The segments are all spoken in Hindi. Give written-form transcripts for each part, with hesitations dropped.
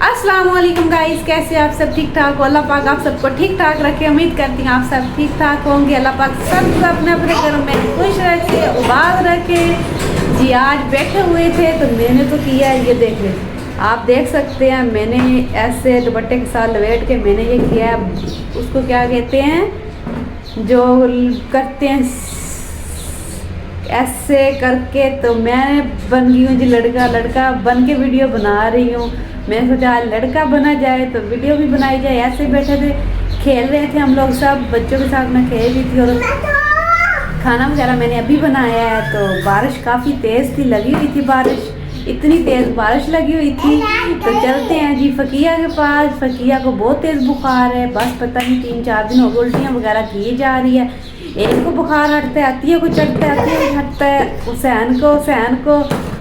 अस्सलाम वालेकुम गाइस, कैसे आप सब? ठीक ठाक हो? अल्लाह पाक आप सबको ठीक ठाक रखे। उम्मीद करती हूँ आप सब ठीक ठाक होंगे। अल्लाह पाक सबको अपने अपने घरों में खुश रखे, उबाद रखे। जी आज बैठे हुए थे तो मैंने तो किया, ये देख ले, आप देख सकते हैं। मैंने ऐसे दुपट्टे के साथ लपेट के मैंने ये किया, उसको क्या कहते हैं जो करते हैं ऐसे करके। तो मैं बन गई हूँ जी लड़का बन के वीडियो बना रही हूँ। मैंने सोचा लड़का बना जाए तो वीडियो भी बनाई जाए। ऐसे बैठे थे, खेल रहे थे हम लोग सब, बच्चों के साथ मैं खेल रही थी और खाना वगैरह मैंने अभी बनाया है। तो बारिश काफ़ी तेज़ थी, लगी हुई थी बारिश, इतनी तेज़ बारिश लगी हुई थी। तो चलते हैं जी फ़किया के पास। फ़किया को बहुत तेज़ बुखार है, बस पता नहीं 3-4 दिन हो गए, उल्टियाँ वगैरह की जा रही है। एक को बुखार हटता है, अतिया को चढ़ता है, अतिया को हटता है, हुसैन को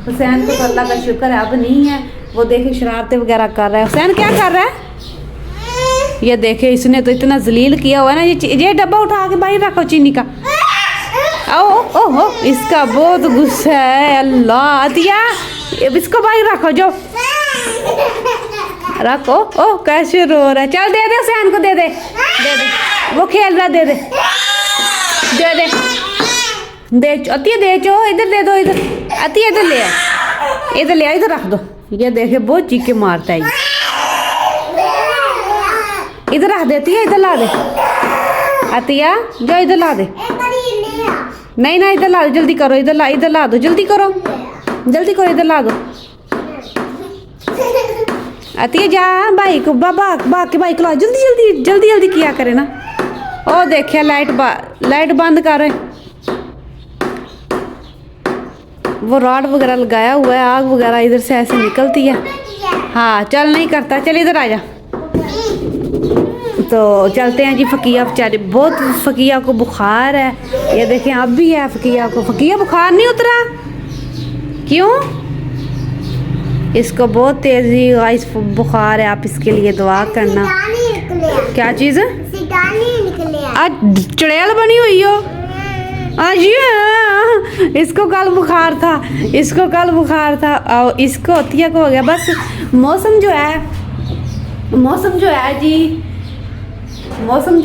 तो अल्लाह का शुक्र है अब नहीं है। वो देखे शरारतें वगैरह कर रहा है। हुसैन क्या कर रहा है? ये देखे, इसने तो इतना जलील किया हुआ है ना। ये डब्बा उठा के बाहर रखो चीनी का। ओहो इसका बहुत गुस्सा है। अल्लाह अतिया, इसको बाहर रखो, जो रखो। ओह कैसे रो रहा है। चल दे दे हुसैन को, दे दे, वो खेल रहा, दे दे अतिया दे, चो इधर दे दो, इधर अतिया इधर ले आ, इधर रख दो। ये देखे बहुत चीखे मारता है, इधर रख देती है, इधर ला दे अतिया, जो इधर ला दे। नहीं ना, इधर ला दो, जल्दी करो, इधर ला दो, जल्दी करो, इधर ला दो। अतिया जा भाई को, बाबा के भाई को ला, जल्दी किया करे ना। ओ देखिए लाइट बंद कर रहे, वो रॉड वगैरह लगाया हुआ है, आग वगैरह इधर से ऐसे निकलती है। हाँ चल, नहीं करता, चल इधर आ जा। तो चलते हैं जी। फ़किया बेचारी, बहुत फ़किया को बुखार है, ये देखें अब भी है फ़किया को। फ़किया बुखार नहीं उतरा, क्यों? इसको बहुत तेज़ी गाइस बुखार है, आप इसके लिए दुआ करना। क्या चीज़? आज चुड़ैल बनी हुई हो आज। ये इसको कल बुखार था, और इसको अतिया को हो गया। बस मौसम जो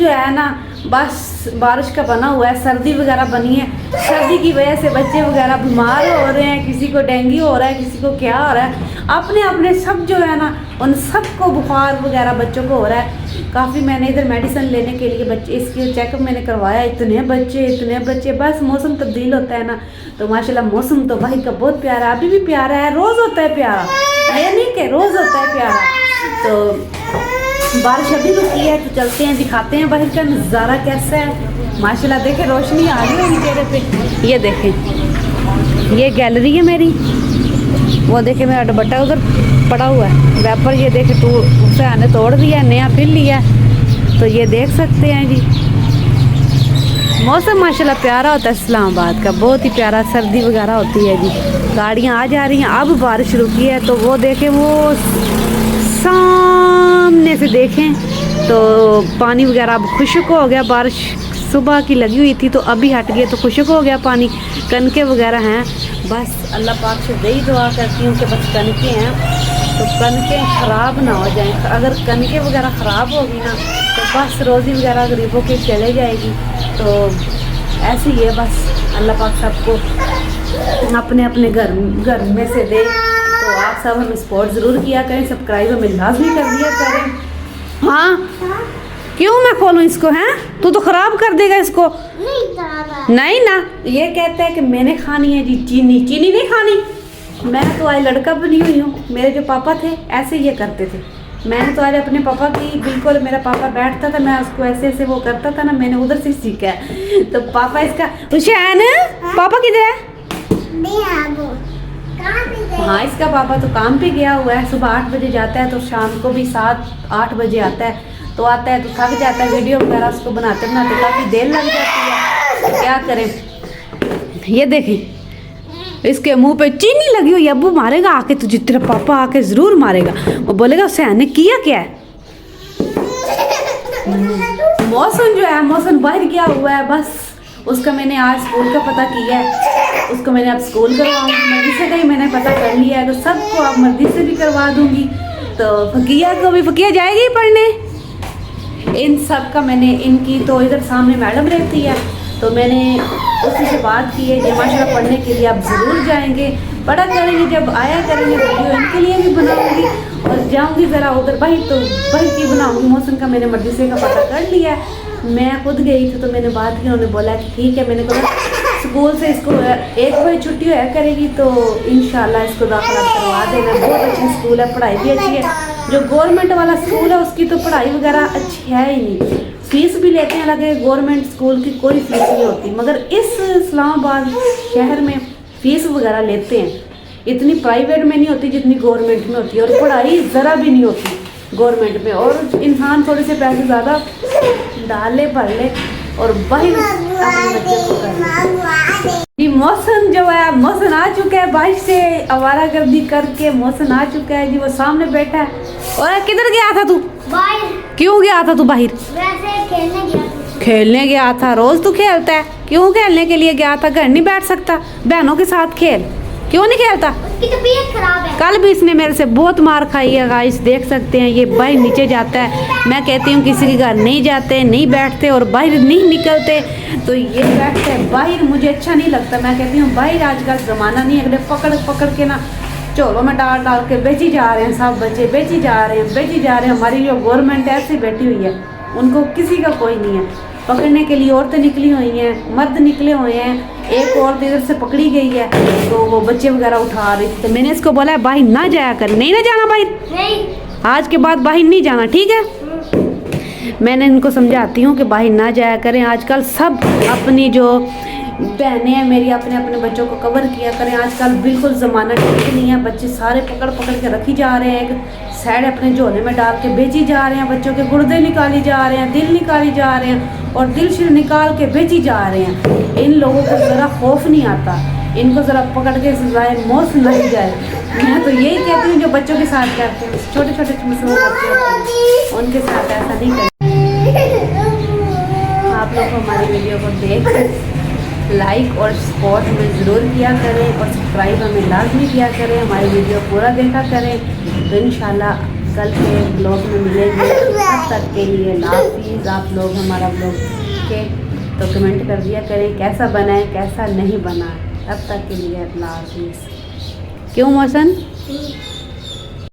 है ना, बस बारिश का बना हुआ है, सर्दी वगैरह बनी है। सर्दी की वजह से बच्चे वगैरह बीमार हो रहे हैं, किसी को डेंगू हो रहा है, किसी को क्या हो रहा है, अपने सब जो है ना, उन सबको बुखार वगैरह बच्चों को हो रहा है। काफ़ी मैंने इधर मेडिसिन लेने के लिए बच्चे, इसके चेकअप मैंने करवाया, इतने बच्चे। बस मौसम तब्दील होता है ना, तो माशाल्लाह मौसम तो भाई का बहुत प्यारा है, अभी भी प्यारा है, रोज़ होता है प्यारा, ये नहीं कि रोज़ होता है प्यारा। तो बारिश अभी रुकी है, तो चलते हैं, दिखाते हैं बाहर का नज़ारा कैसा है। माशाल्लाह देखे रोशनी आ रही है चेहरे पे। ये देखें, ये गैलरी है मेरी, वो देखे मेरा दुपट्टा उधर पड़ा हुआ है वैपर, ये देखे तो उसे आने तोड़ दिया, नया फिर लिया। तो ये देख सकते हैं जी, मौसम माशाल्लाह प्यारा होता है इस्लामाबाद का, बहुत ही प्यारा। सर्दी वगैरह होती है जी, गाड़ियाँ आ जा रही हैं। अब बारिश रुकी है, तो वो देखें, वो सामने से देखें तो पानी वगैरह अब खुश्क हो गया। बारिश सुबह की लगी हुई थी, तो अभी हट गई, तो खुश्क हो गया पानी। कनके वगैरह हैं, बस अल्लाह पाक से यही दुआ करती हूँ कि बस कनके हैं तो कनके ख़राब ना हो जाएं। अगर कनके वगैरह ख़राब होगी ना, तो बस रोज़ी वगैरह गरीबों की चले जाएगी। तो ऐसे ही है, बस अल्लाह पाक सबको अपने घर में से दे। तो आप सब हमें सपोर्ट ज़रूर किया करें, सब्सक्राइब हमें लाजमी कर दिया करें। हाँ क्यों मैं खोलूँ इसको? हैं तू तो ख़राब कर देगा इसको। नहीं ना, ये कहता है कि मैंने खानी है जी चीनी नहीं खानी। मैं तो आज लड़का बनी हुई हूँ, मेरे जो पापा थे ऐसे ये करते थे। मैंने तो आज अपने पापा की बिल्कुल, मेरा पापा बैठता था, मैं उसको ऐसे वो करता था ना, मैंने उधर से सीखा है। तो पापा इसका हुसैन, पापा किधर है? हाँ इसका पापा तो काम पे गया हुआ है, सुबह 8 बजे जाता है, तो शाम को भी 7-8 बजे आता है। तो थक जाता है, वीडियो वगैरह उसको बनाते काफ़ी देर लग जाती है, तो क्या करें। ये देखें, इसके मुंह पे चीनी लगी हुई है। अब्बू मारेगा आके तुझे, तेरा पापा आके ज़रूर मारेगा। वो बोलेगा हुसैन ने किया क्या है। मौसम जो है, मौसम बाहर गया हुआ है, बस उसका मैंने आज स्कूल का पता किया है, उसको मैंने अब स्कूल करवाऊँगी। मर्दी से कहीं मैंने पता कर लिया है, तो सबको अब मर्दी से भी करवा दूँगी। तो फकिया को भी, फकिया जाएगी पढ़ने। इन सब का मैंने, इनकी तो इधर सामने मैडम रहती है, तो मैंने उसी से बात की है कि माशाल्लाह पढ़ने के लिए आप ज़रूर जाएंगे, पढ़ा करेंगे, जब आया करेंगे वीडियो इनके लिए भी बनाऊंगी और जाऊंगी ज़रा उधर बाहर, तो बाहर की बनाऊंगी। मौसम का मैंने मदरसे का पता कर लिया, मैं खुद गई थी तो मैंने बात की, उन्होंने बोला कि ठीक है। मैंने कहा स्कूल से इसको 1 बजे छुट्टी होया करेगी तो इंशाल्लाह इसको दाखिला करवा देना। बहुत अच्छी स्कूल है, पढ़ाई भी अच्छी है। जो गवर्नमेंट वाला स्कूल है उसकी तो पढ़ाई वगैरह अच्छी है ही नहीं, फीस भी लेते हैं, लगे गवर्नमेंट स्कूल की कोई फीस नहीं होती, मगर इस इस्लामाबाद शहर में फ़ीस वगैरह लेते हैं। इतनी प्राइवेट में नहीं होती जितनी गवर्नमेंट में होती है, और पढ़ाई ज़रा भी नहीं होती गवर्नमेंट में। और इंसान थोड़े से पैसे ज़्यादा डाल ले, भर ले और बाहर अपने बच्चे को कर ले। मौसम जो है, मौसम आ चुका है, बारिश से आवारागर्दी करके मौसम आ चुका है जी। वो सामने बैठा है। और किधर गया था तू? बाहर। क्यों गया था तू बाहर? वैसे खेलने गया था। खेलने गया था? रोज तू खेलता है, क्यों खेलने के लिए गया था? घर नहीं बैठ सकता? बहनों के साथ खेल, क्यों नहीं खेलता? उसकी तबीयत खराब है। कल भी इसने मेरे से बहुत मार खाई है गाइस, देख सकते हैं। ये बाहर नीचे जाता है, मैं कहती हूँ किसी के घर नहीं जाते, नहीं बैठते और बाहर नहीं निकलते, तो ये बैठते हैं बाहर। मुझे अच्छा नहीं लगता, मैं कहती हूँ बाहर आजकल ज़माना नहीं है, अगले पकड़ पकड़ के ना चोलों में डाल डाल के बेची जा रहे हैं, सब बच्चे बेची जा रहे हैं, बेची जा रहे हैं। हमारी जो गवर्नमेंट ऐसी बैठी हुई है, उनको किसी का कोई नहीं है पकड़ने के लिए। औरतें निकली हुई हैं, मर्द निकले हुए हैं, एक औरत इधर से पकड़ी गई है, तो वो बच्चे वगैरह उठा रही थी। तो मैंने इसको बोला है बाहर ना जाया कर, नहीं ना जाना बाहर, नहीं आज के बाद बाहर नहीं जाना, ठीक है? मैंने इनको समझाती हूँ कि बाहर ना जाया करें। आजकल सब अपनी जो बहनें हैं मेरी, अपने अपने बच्चों को कवर किया करें। आजकल बिल्कुल ज़माना ठीक नहीं है, बच्चे सारे पकड़ पकड़ के रखी जा रहे हैं, एक साइड अपने झोले में डाल के बेची जा रहे हैं। बच्चों के गुर्दे निकाली जा रहे हैं, दिल निकाली जा रहे हैं और दिल शिल निकाल के बेची जा रहे हैं। इन लोगों को ज़रा खौफ नहीं आता, इनको ज़रा पकड़ के सजाए मौत लग जाए। मैं तो यही कहती हूँ जो बच्चों के साथ करते हैं, छोटे छोटे बच्चे होते हैं उनके साथ ऐसा नहीं करें। आप लोग हमारी वीडियो को देख लाइक और सपोर्ट में ज़रूर किया करें और सब्सक्राइब हमें लाजमी किया करें, हमारी वीडियो पूरा देखा करें। तो इंशाल्लाह कल के ब्लॉग में मिलेंगे, तब तक के लिए हाफिज़। आप लोग हमारा ब्लॉग के तो कमेंट कर दिया करें कैसा बना है कैसा नहीं बना, तब तक के लिए अल्लाह हाफिज़। क्यों मौसम?